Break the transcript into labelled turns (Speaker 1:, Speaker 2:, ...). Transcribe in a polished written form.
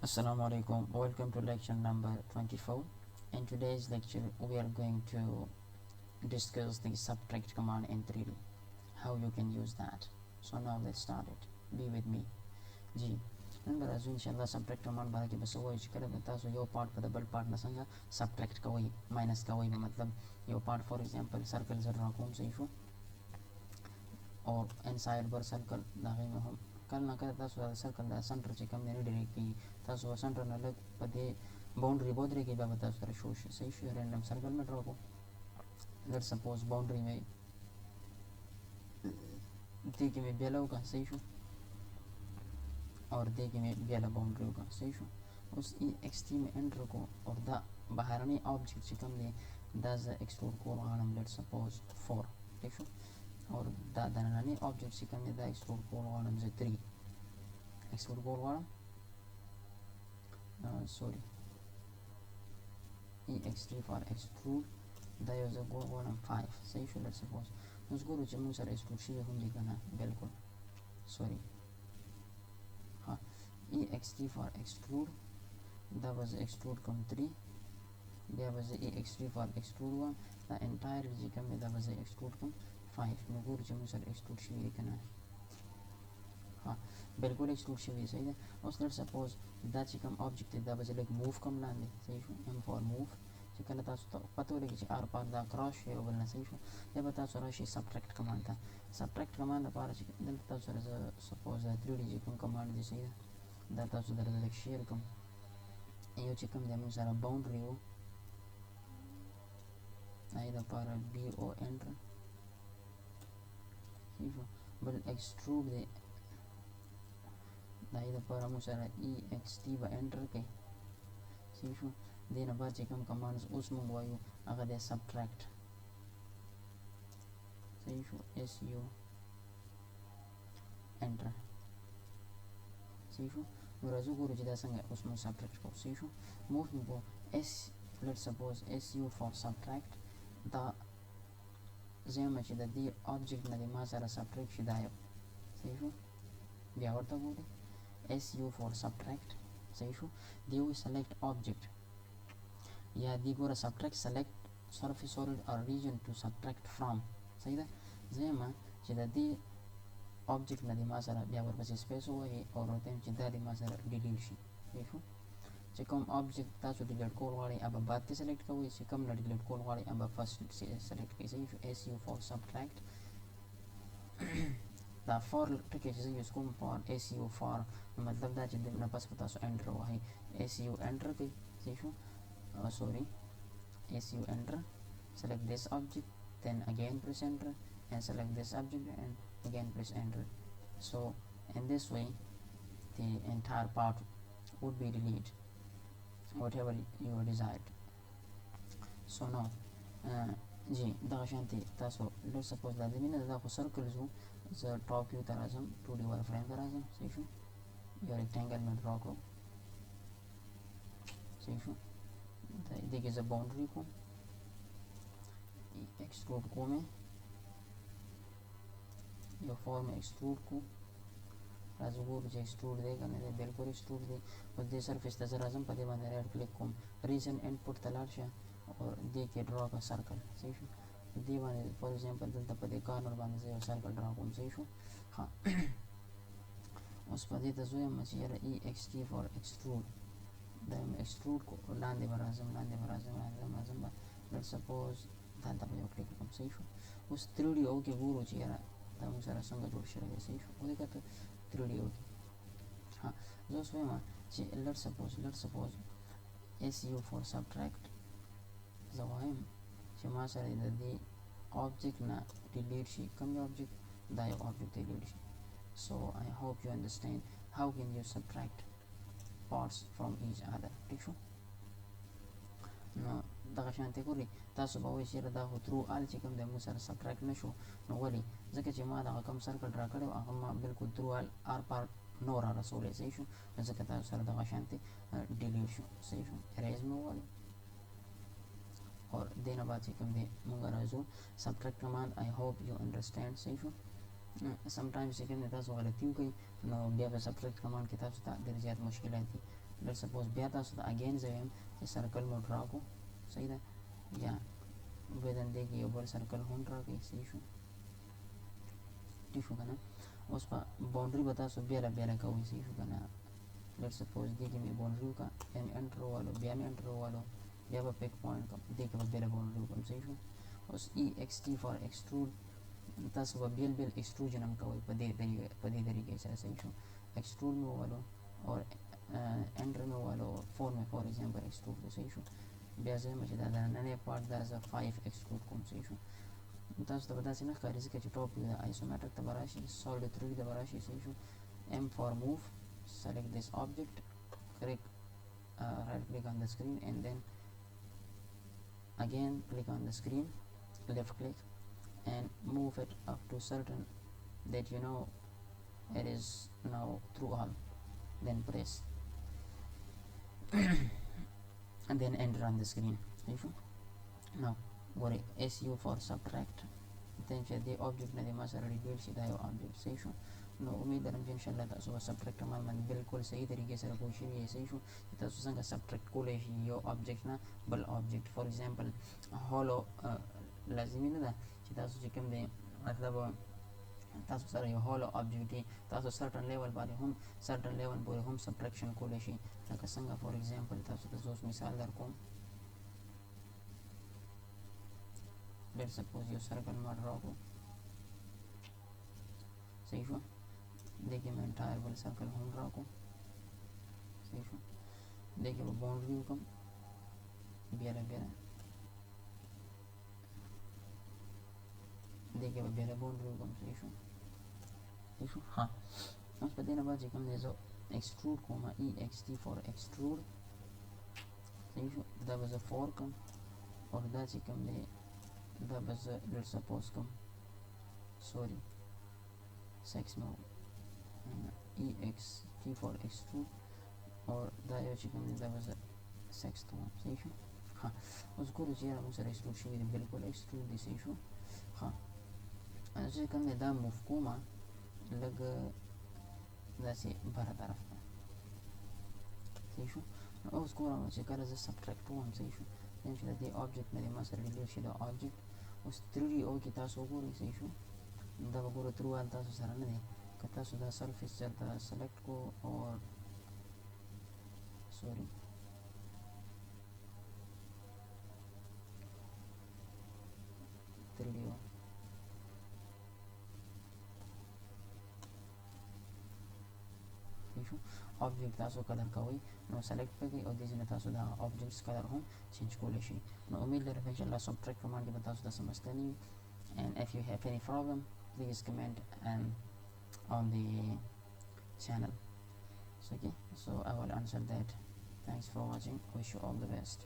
Speaker 1: Assalamu alaikum. Welcome to lecture number 24. In today's lecture we are going to discuss the subtract command in 3D, how you can use that. So now let's start it. Be with me. जी नन बराजू इंशाल्लाह subtract command बारे के बस वो इच करे बता सो यो part पर double part न संगा subtract का वही minus का वही मतलब यो part for example circle ज़रा कौन से इशू और inside बर circle दागे में हम कल ना करे तासो सर्कल दा सेंटर चे कम ने डायरेक्ट की तासो सेंटर न लग पदे बाउंड्री बोदरे की बाबत तासो शोश सही शो रैंडम सर्कल में ड्रॉ को लेट्स सपोज बाउंड्री में देखिए में बेला होगा सही शो और देखिए में बेला बाउंड्री होगा सही शो उस एक्सट्री में एंटर को और दा बाहरनी ऑब्जेक्ट चे कम ने दाज एक्सट्रूड को हम लेट्स सपोज 4 ठीक शो और दा दनानी ऑब्जेक्ट चे कम ने दा एक्सट्रूड को हम जे 3 एक्सट्रूड को sorry ex3 for extrude da is a go 1 and 5 say should let's suppose let's go to मुझे सारे extrude शी हम दिखाना बिल्कुल sorry हाँ ex3 for extrude that was extrude come 3 there was ex3 for extrude 1 the entire ji come that was extrude come 5 मैं go to मुझे सारे extrude she दिखाना हाँ बिल्कुल एक्सट्रूड शी सही है और लेट्स सपोज दा चिकम ऑब्जेक्ट दा बजे लाइक मूव कम लांदे सही शो एम फॉर मूव चिकन ता तो पतो रे कि आर पार दा क्रॉस है वो बोलना सही शो ये बता सो राशि सब्ट्रैक्ट कमांड था सब्ट्रैक्ट कमांड पार चिकन दल ता सो सपोज 3D चिकम कमांड दे सही है दा ता सो दर लाइक शेयर कम यो चिकम दे सारा बाउंड्री हो आई दा पार बी ओ एंटर सही शो बल एक्सट्रूड दे दाई पर हम सारा ext बा एंटर के सही शो देना बाद चिकम कमांड्स उस मंगवायु अगर दे सब्ट्रैक्ट सही शो su एंटर सही शो राजू को रुचिदा संगे उसमें सब्ट्रैक्ट को सही शो मूव में को s let's suppose su for subtract दा जेम ची दी ऑब्जेक्ट नदी मा सारा सब्ट्रैक्ट शिदायो सही शो ब्यावरता बोले su for subtract सही शो दियो select object या दी गोरा subtract select surface solid or region to subtract from सही था जेमा चिदा दी ऑब्जेक्ट नदी मा सारा ब्यावर बस स्पेस हो है और होते हैं चिदा दी मा सारा डिलीट शी सही शो चिकम ऑब्जेक्ट ता सो डिलीट कोड वाले अब बात के सेलेक्ट का वो चिकम ना डिलीट कोड वाले अब फर्स्ट से सेलेक्ट के सही शो su for subtract दा फॉर ठीक है यूज को फॉर su फॉर मतलब दा जिंदे ना पास पता सो एंटर हुआ है su एंटर के सही show sorry su enter select this object then again press enter and select this object and again press enter so in this way the entire part would be deleted whatever you desired so now जी दा शांति तासो let's suppose दा जमीन दा को सर्कल जो is a top view तराजम 2D वाला फ्रेम तराजम सही शो या रेक्टेंगल में ड्रॉ करो सही शो देखिए जब बाउंड्री को एक्सट्रूड को में या फॉर्म एक्सट्रूड को राजू को जो एक्सट्रूड दे करने दे बिल्कुल एक्सट्रूड दे और दे सरफेस तजर आजम पदे बंद रेड क्लिक को रीजन इनपुट तलाश और देखिए ड्रॉ का सर्कल सही शो दी वाले फॉर एग्जांपल दलता पदे कॉर्नर बंद से सर्कल ड्रॉ को सही शो हाँ उस पदे तजुए मचियर ext फॉर एक्सट्रूड दम एक्सट्रूड को लांदे बराजम लेट्स सपोज दादा पे क्लिक कम सही शो उस 3D ओ के गुरु चियरा तम सारा संग जोड़ शरे सही शो वो देखा तो 3D ओ के हाँ जो स्वयं ची let's suppose su for subtract जवाइम ची मा सारा दी ऑब्जेक्ट ना डिलीट शी कम ऑब्जेक्ट दायो object delete she so I hope you understand how can you subtract parts from each other ठीक शो ना दा शांति कोरी तासो बावे शेर दा हो थ्रू आल चिकम दे मुसर सब्ट्रैक्ट न शो नो वली जके ची मा दा कम सर्कल ड्रा करे हम बिल्कुल थ्रू आल आर पार नोरा रसोले सही शो जके ता सर दा शांति डिलीट शो सही शो इरेज में वाली और देना बात चिकम दे मुंगा जो subtract command I hope you understand सही show sometimes you can that's गलतियों की नो बिया पे सब्ट्रैक्ट कमांड की तरफ से देर ज्यादा मुश्किल आती let's suppose بیا تاسو ته again زه وایم چې سرکل مو ډرا کړو صحیح ده یا within دې کې یو بل سرکل هم ډرا کړئ صحیح شو ٹھیک شو که نه اوس په باونډري به تاسو بېله بېله کوئ صحیح شو که نه let's suppose دې کې مې باونډري وکړه بیا مې انټر ووالو بیا مې انټر ووالو بیا به پیک پوینټ کړم دې کې به بېله باونډري وکړم صحیح شو اوس EXT for extrude تاسو به بیل بیل ایکسټروژن هم کوئ په دې طریقې سره صحیح شو ایکسټروډ مې ووالو اور انټر مې ووالو 4 مې فور ایگزامپل ایکسټروډ کړو صحیح شو بیا زه وایم چې دا دننی پارټ دا زه 5 ایکسټروډ کوم صحیح شو تاسو ته به داسې نه ښکاري ځکه چې ټاپ ویو د آیسومیټرک ته به راشي سالډ 3D ته به راشي صحیح شو M for move select this object click right click on the screen and then again click on the screen left click and move it up to certain that you know it is now through all then press and then enter on the screen now what SU for subtract then the object na ma sara reveal shi da object صحیح شو نو امید لرم چې ان شاء الله تاسو سبټریکټ عمل باندې بالکل صحیح طریقې سره پوه شئ صحیح شو چې تاسو څنګه سبټریکټ کولی شئ یو object نه بل object فور ایگزامپل هولو لازمي نه ده چې تاسو چې کوم دی مطلب تاسو سره یو هولو object دی تاسو سرټن لیول باندې هم سرټن لیول پورې هم سبټریکشن کولی شئ لکه څنګه فور ایگزامپل تاسو ته اوس مثال در کوم let's suppose یو سرکل ما ډرا کړو صحیح شو دې کې مې انټایر بل سرکل هم ډرا کړو صحیح شو دې کې به باونډري وکړم بېله بېله دې کې به بېله باونډري وکړم صحیح شو ها اوس په دې نه بعد چې کوم دی زه ایکسټروډ کوم EXT for extrude صحیح شو دا به زه 4 کوم اور دا چې کوم دی دا به زه let's suppose کوم sorry 6 مو EXT for extrude اور دا یو چې کوم دی دا به زه 6 کوم صحیح شو ها اوس ګورو چې یاره موږ سره ایکسټروډ شوي دی بالکل ایکسټروډ دی صحیح شو ها چې کوم دی دا موف کومه لږ داسې بره طرف ته صحیح شو نو اوس ګورم چې کله زه سبټریکټ وم صحیح شو یم چې د دې object نه د ما سره ډیلیټ شي دا object اوس 3D او کې تاسو وګورئ صحیح شو دا به ګورو تھرو آل تاسو سره نه دی که تاسو دا سرفیس چېرته سلیکټ کو اور سوري object تاسو کلر کوئ نو سلیکټ پکې او دې ځینې تاسو دا objects کلر هم چینج کولی شئ نو امید لرم ان شاء الله سبټریکټ کمانډ کې به تاسو ته سمجھتنی وي and if you have any problem please comment and on the channel so okay so I will answer that. Thanks for watching. Wish you all the best.